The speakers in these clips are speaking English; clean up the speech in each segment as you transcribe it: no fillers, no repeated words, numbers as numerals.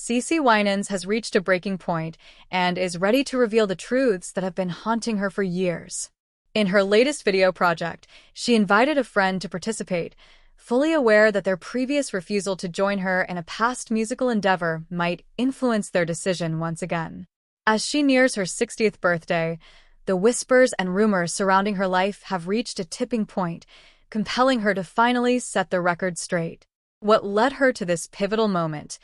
CeCe Winans has reached a breaking point and is ready to reveal the truths that have been haunting her for years. In her latest video project, she invited a friend to participate, fully aware that their previous refusal to join her in a past musical endeavor might influence their decision once again. As she nears her 60th birthday, the whispers and rumors surrounding her life have reached a tipping point, compelling her to finally set the record straight. What led her to this pivotal moment,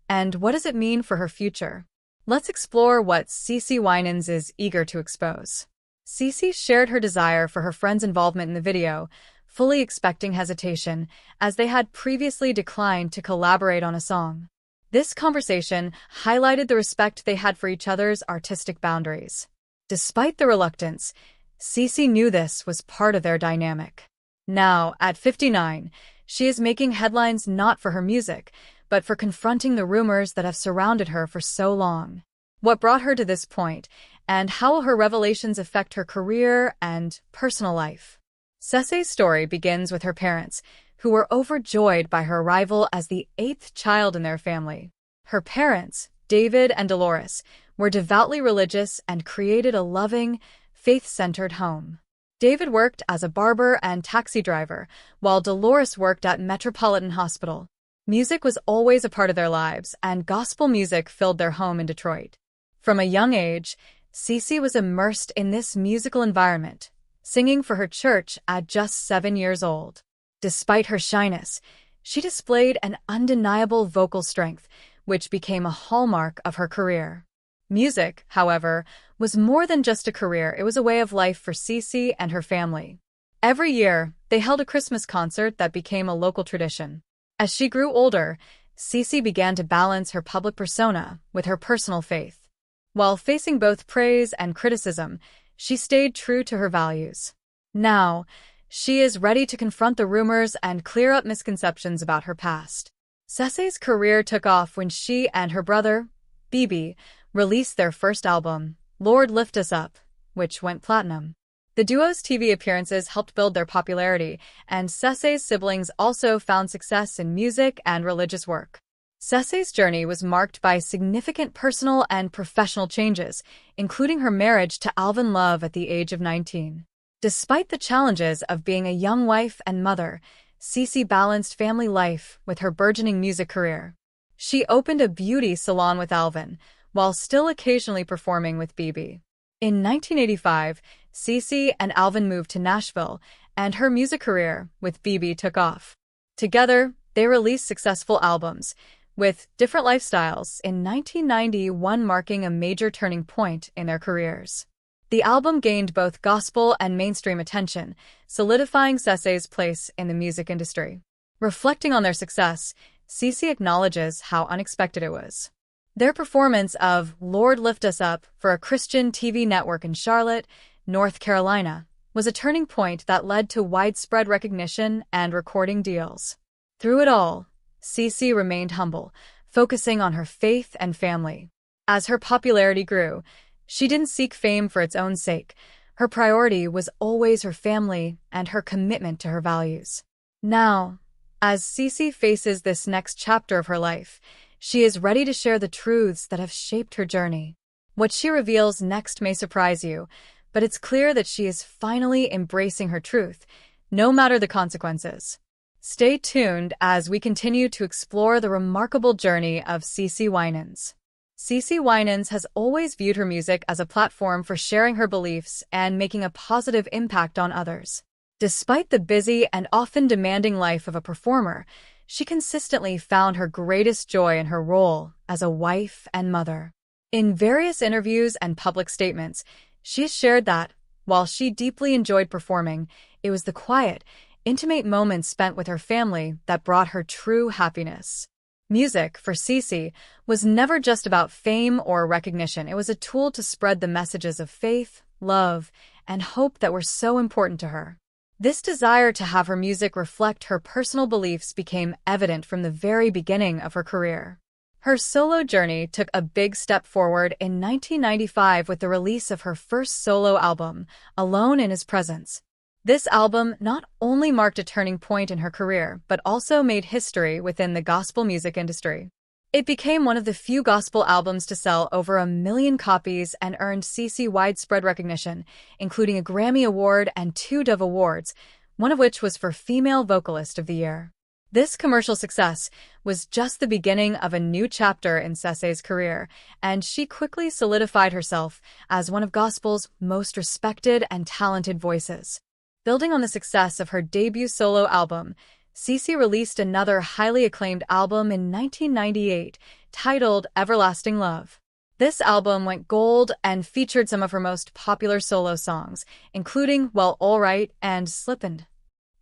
and what does it mean for her future? Let's explore what CeCe Winans is eager to expose. CeCe shared her desire for her friend's involvement in the video, fully expecting hesitation, as they had previously declined to collaborate on a song. This conversation highlighted the respect they had for each other's artistic boundaries. Despite the reluctance, CeCe knew this was part of their dynamic. Now, at 59, she is making headlines not for her music, but for confronting the rumors that have surrounded her for so long. What brought her to this point, and how will her revelations affect her career and personal life? CeCe's story begins with her parents, who were overjoyed by her arrival as the 8th child in their family. Her parents, David and Dolores, were devoutly religious and created a loving, faith-centered home. David worked as a barber and taxi driver, while Dolores worked at Metropolitan Hospital. Music was always a part of their lives, and gospel music filled their home in Detroit. From a young age, CeCe was immersed in this musical environment, singing for her church at just 7 years old. Despite her shyness, she displayed an undeniable vocal strength, which became a hallmark of her career. Music, however, was more than just a career. It was a way of life for CeCe and her family. Every year, they held a Christmas concert that became a local tradition. As she grew older, CeCe began to balance her public persona with her personal faith. While facing both praise and criticism, she stayed true to her values. Now, she is ready to confront the rumors and clear up misconceptions about her past. CeCe's career took off when she and her brother, BB, released their first album, Lord Lift Us Up, which went platinum. The duo's TV appearances helped build their popularity, and CeCe's siblings also found success in music and religious work. CeCe's journey was marked by significant personal and professional changes, including her marriage to Alvin Love at the age of 19. Despite the challenges of being a young wife and mother, CeCe balanced family life with her burgeoning music career. She opened a beauty salon with Alvin, while still occasionally performing with BB. In 1985, CeCe and Alvin moved to Nashville, and her music career with BB took off. Together, they released successful albums, with Different Lifestyles in 1991 marking a major turning point in their careers. The album gained both gospel and mainstream attention, solidifying CeCe's place in the music industry. Reflecting on their success, CeCe acknowledges how unexpected it was. Their performance of Lord Lift Us Up for a Christian TV network in Charlotte, North Carolina, was a turning point that led to widespread recognition and recording deals. Through it all, CeCe remained humble, focusing on her faith and family. As her popularity grew, she didn't seek fame for its own sake. Her priority was always her family and her commitment to her values. Now, as CeCe faces this next chapter of her life, she is ready to share the truths that have shaped her journey. What she reveals next may surprise you, but it's clear that she is finally embracing her truth, no matter the consequences. Stay tuned as we continue to explore the remarkable journey of CeCe Winans. CeCe Winans has always viewed her music as a platform for sharing her beliefs and making a positive impact on others. Despite the busy and often demanding life of a performer, she consistently found her greatest joy in her role as a wife and mother. In various interviews and public statements, she has shared that, while she deeply enjoyed performing, it was the quiet, intimate moments spent with her family that brought her true happiness. Music, for CeCe, was never just about fame or recognition. It was a tool to spread the messages of faith, love, and hope that were so important to her. This desire to have her music reflect her personal beliefs became evident from the very beginning of her career. Her solo journey took a big step forward in 1995 with the release of her first solo album, Alone in His Presence. This album not only marked a turning point in her career, but also made history within the gospel music industry. It became one of the few gospel albums to sell over 1 million copies and earned CeCe widespread recognition, including a Grammy Award and 2 Dove Awards, one of which was for Female Vocalist of the Year. This commercial success was just the beginning of a new chapter in CeCe's career, and she quickly solidified herself as one of gospel's most respected and talented voices. Building on the success of her debut solo album, CeCe released another highly acclaimed album in 1998, titled Everlasting Love. This album went gold and featured some of her most popular solo songs, including Well Alright and Slippin'.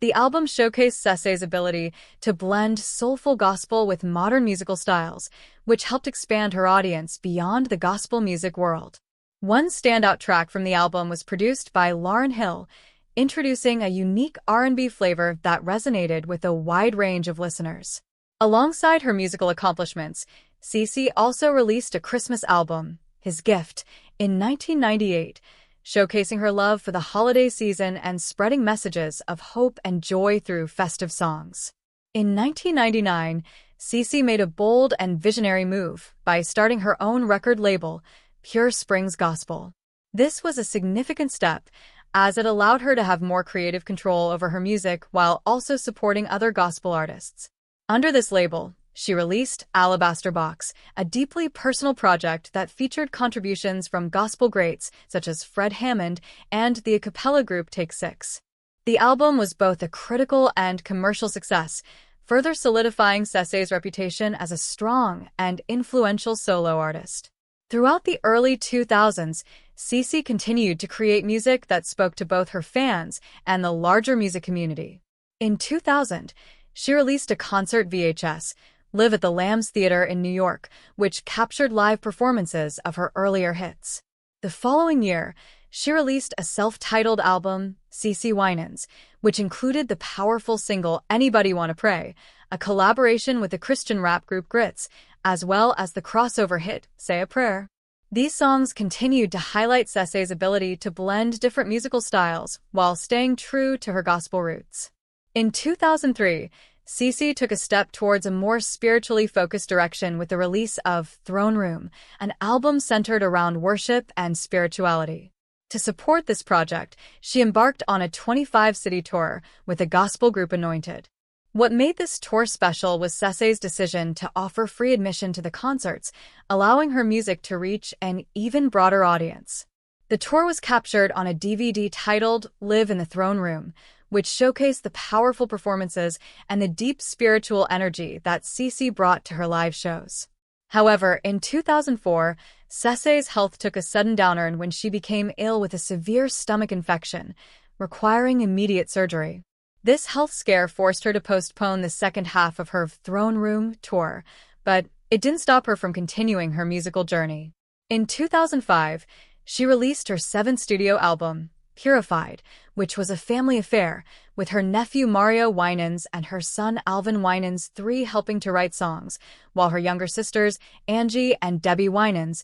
The album showcased CeCe's ability to blend soulful gospel with modern musical styles, which helped expand her audience beyond the gospel music world. One standout track from the album was produced by Lauryn Hill, introducing a unique R&B flavor that resonated with a wide range of listeners. Alongside her musical accomplishments, CeCe also released a Christmas album, His Gift, in 1998, showcasing her love for the holiday season and spreading messages of hope and joy through festive songs. In 1999, CeCe made a bold and visionary move by starting her own record label, Pure Springs Gospel. This was a significant step, as it allowed her to have more creative control over her music while also supporting other gospel artists. Under this label, she released Alabaster Box, a deeply personal project that featured contributions from gospel greats such as Fred Hammond and the a cappella group Take 6. The album was both a critical and commercial success, further solidifying CeCe's reputation as a strong and influential solo artist. Throughout the early 2000s, CeCe continued to create music that spoke to both her fans and the larger music community. In 2000, she released a concert VHS, Live at the Lambs Theater in New York, which captured live performances of her earlier hits. The following year, she released a self-titled album, CeCe Winans, which included the powerful single Anybody Wanna Pray, a collaboration with the Christian rap group Grits, as well as the crossover hit, Say a Prayer. These songs continued to highlight CeCe's ability to blend different musical styles while staying true to her gospel roots. In 2003, CeCe took a step towards a more spiritually focused direction with the release of Throne Room, an album centered around worship and spirituality. To support this project, she embarked on a 25-city tour with the gospel group Anointed. What made this tour special was CeCe's decision to offer free admission to the concerts, allowing her music to reach an even broader audience. The tour was captured on a DVD titled Live in the Throne Room, which showcased the powerful performances and the deep spiritual energy that CeCe brought to her live shows. However, in 2004, CeCe's health took a sudden downturn when she became ill with a severe stomach infection, requiring immediate surgery. This health scare forced her to postpone the second half of her Throne Room tour, but it didn't stop her from continuing her musical journey. In 2005, she released her 7th studio album, Purified, which was a family affair, with her nephew Mario Winans and her son Alvin Winans III helping to write songs, while her younger sisters, Angie and Debbie Winans,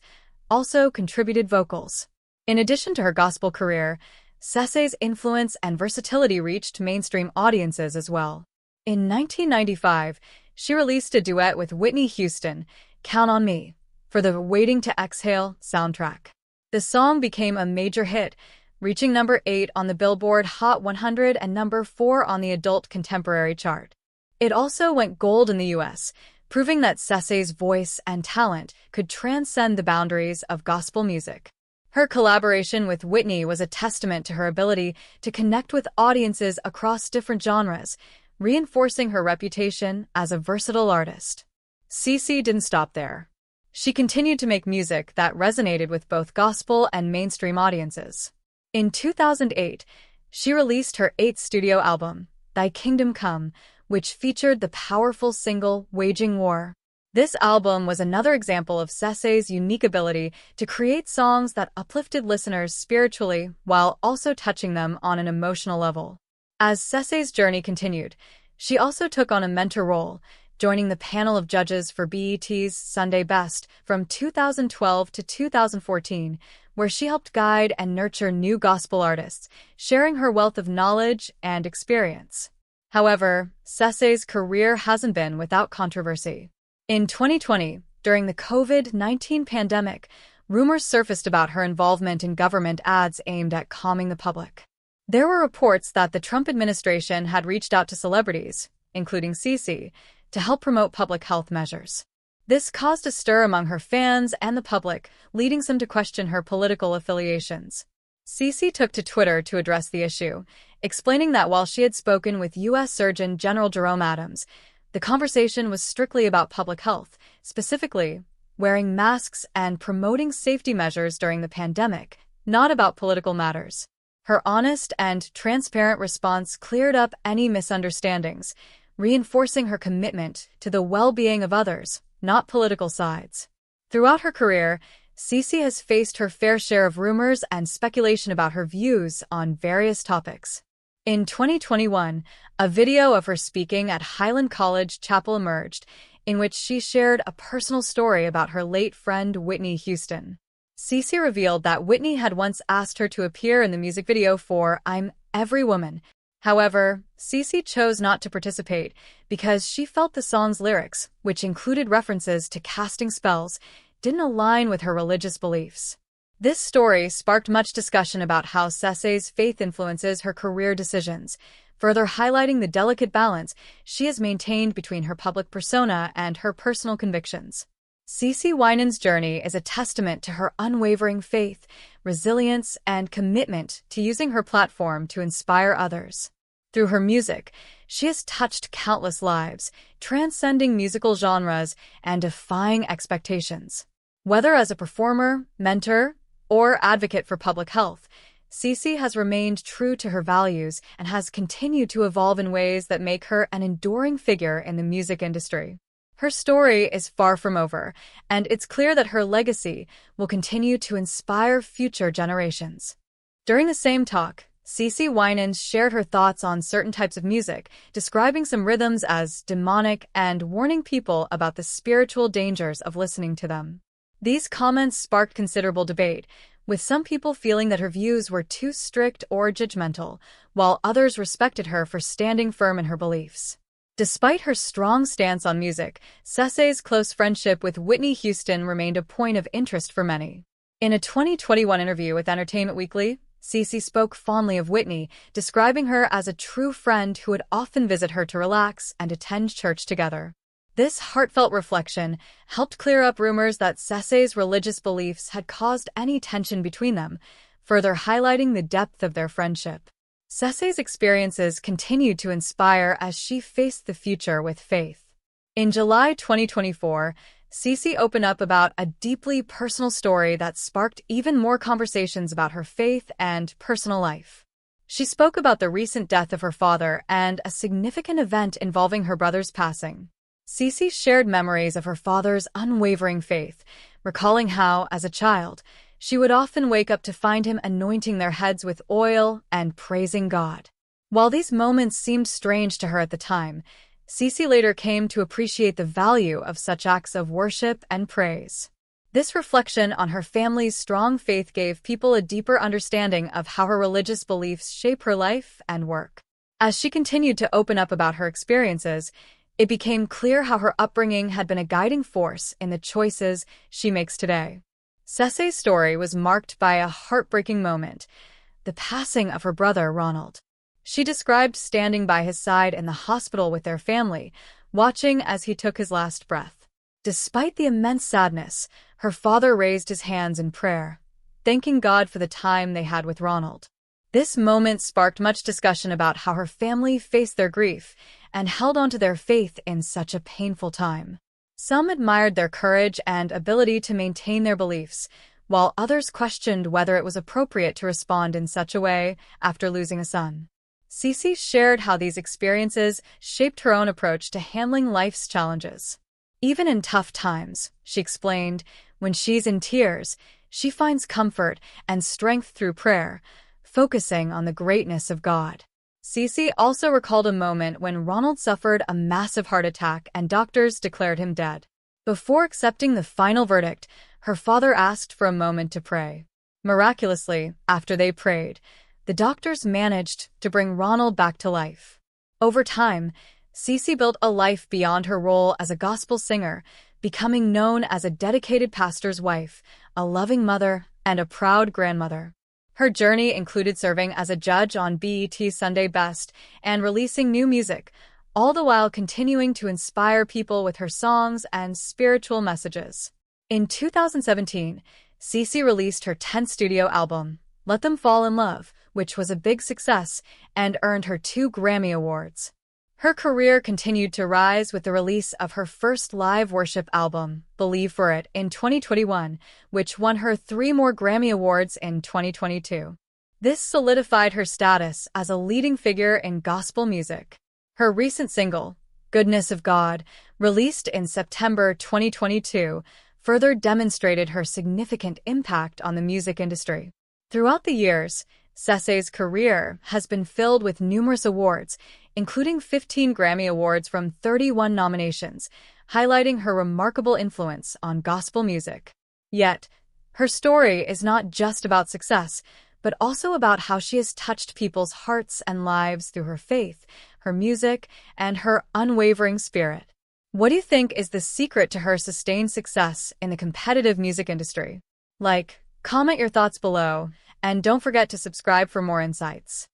also contributed vocals. In addition to her gospel career, CeCe's influence and versatility reached mainstream audiences as well. In 1995, she released a duet with Whitney Houston, Count on Me, for the Waiting to Exhale soundtrack. The song became a major hit, reaching number 8 on the Billboard Hot 100 and number 4 on the Adult Contemporary chart. It also went gold in the US, proving that CeCe's voice and talent could transcend the boundaries of gospel music. Her collaboration with Whitney was a testament to her ability to connect with audiences across different genres, reinforcing her reputation as a versatile artist. CeCe didn't stop there. She continued to make music that resonated with both gospel and mainstream audiences. In 2008, she released her 8th studio album, Thy Kingdom Come, which featured the powerful single Waging War. This album was another example of CeCe's unique ability to create songs that uplifted listeners spiritually while also touching them on an emotional level. As CeCe's journey continued, she also took on a mentor role, joining the panel of judges for BET's Sunday Best from 2012 to 2014, where she helped guide and nurture new gospel artists, sharing her wealth of knowledge and experience. However, CeCe's career hasn't been without controversy. In 2020, during the COVID-19 pandemic, rumors surfaced about her involvement in government ads aimed at calming the public. There were reports that the Trump administration had reached out to celebrities, including CeCe, to help promote public health measures. This caused a stir among her fans and the public, leading some to question her political affiliations. CeCe took to Twitter to address the issue, explaining that while she had spoken with U.S. Surgeon General Jerome Adams, the conversation was strictly about public health, specifically wearing masks and promoting safety measures during the pandemic, not about political matters. Her honest and transparent response cleared up any misunderstandings, reinforcing her commitment to the well-being of others, not political sides. Throughout her career, CeCe has faced her fair share of rumors and speculation about her views on various topics. In 2021, a video of her speaking at Highland College Chapel emerged, in which she shared a personal story about her late friend Whitney Houston. CeCe revealed that Whitney had once asked her to appear in the music video for I'm Every Woman. However, CeCe chose not to participate because she felt the song's lyrics, which included references to casting spells, didn't align with her religious beliefs. This story sparked much discussion about how CeCe's faith influences her career decisions, further highlighting the delicate balance she has maintained between her public persona and her personal convictions. CeCe Winans' journey is a testament to her unwavering faith, resilience, and commitment to using her platform to inspire others. Through her music, she has touched countless lives, transcending musical genres and defying expectations. Whether as a performer, mentor, or advocate for public health, CeCe has remained true to her values and has continued to evolve in ways that make her an enduring figure in the music industry. Her story is far from over, and it's clear that her legacy will continue to inspire future generations. During the same talk, CeCe Winans shared her thoughts on certain types of music, describing some rhythms as demonic and warning people about the spiritual dangers of listening to them. These comments sparked considerable debate, with some people feeling that her views were too strict or judgmental, while others respected her for standing firm in her beliefs. Despite her strong stance on music, CeCe's close friendship with Whitney Houston remained a point of interest for many. In a 2021 interview with Entertainment Weekly, CeCe spoke fondly of Whitney, describing her as a true friend who would often visit her to relax and attend church together. This heartfelt reflection helped clear up rumors that CeCe's religious beliefs had caused any tension between them, further highlighting the depth of their friendship. CeCe's experiences continued to inspire as she faced the future with faith. In July 2024, CeCe opened up about a deeply personal story that sparked even more conversations about her faith and personal life. She spoke about the recent death of her father and a significant event involving her brother's passing. CeCe shared memories of her father's unwavering faith, recalling how, as a child, she would often wake up to find him anointing their heads with oil and praising God. While these moments seemed strange to her at the time, CeCe later came to appreciate the value of such acts of worship and praise. This reflection on her family's strong faith gave people a deeper understanding of how her religious beliefs shape her life and work. As she continued to open up about her experiences, it became clear how her upbringing had been a guiding force in the choices she makes today. CeCe's story was marked by a heartbreaking moment, the passing of her brother, Ronald. She described standing by his side in the hospital with their family, watching as he took his last breath. Despite the immense sadness, her father raised his hands in prayer, thanking God for the time they had with Ronald. This moment sparked much discussion about how her family faced their grief and held on to their faith in such a painful time. Some admired their courage and ability to maintain their beliefs, while others questioned whether it was appropriate to respond in such a way after losing a son. CeCe shared how these experiences shaped her own approach to handling life's challenges. Even in tough times, she explained, when she's in tears, she finds comfort and strength through prayer, focusing on the greatness of God. CeCe also recalled a moment when Ronald suffered a massive heart attack and doctors declared him dead. Before accepting the final verdict, her father asked for a moment to pray. Miraculously, after they prayed, the doctors managed to bring Ronald back to life. Over time, CeCe built a life beyond her role as a gospel singer, becoming known as a dedicated pastor's wife, a loving mother, and a proud grandmother. Her journey included serving as a judge on BET's Sunday Best and releasing new music, all the while continuing to inspire people with her songs and spiritual messages. In 2017, CeCe released her 10th studio album, Let Them Fall in Love, which was a big success and earned her 2 Grammy Awards. Her career continued to rise with the release of her first live worship album, Believe for It, in 2021, which won her 3 more Grammy Awards in 2022. This solidified her status as a leading figure in gospel music. Her recent single, Goodness of God, released in September 2022, further demonstrated her significant impact on the music industry. Throughout the years, CeCe's career has been filled with numerous awards, including 15 Grammy Awards from 31 nominations, highlighting her remarkable influence on gospel music. Yet, her story is not just about success, but also about how she has touched people's hearts and lives through her faith, her music, and her unwavering spirit. What do you think is the secret to her sustained success in the competitive music industry? Comment your thoughts below, and don't forget to subscribe for more insights.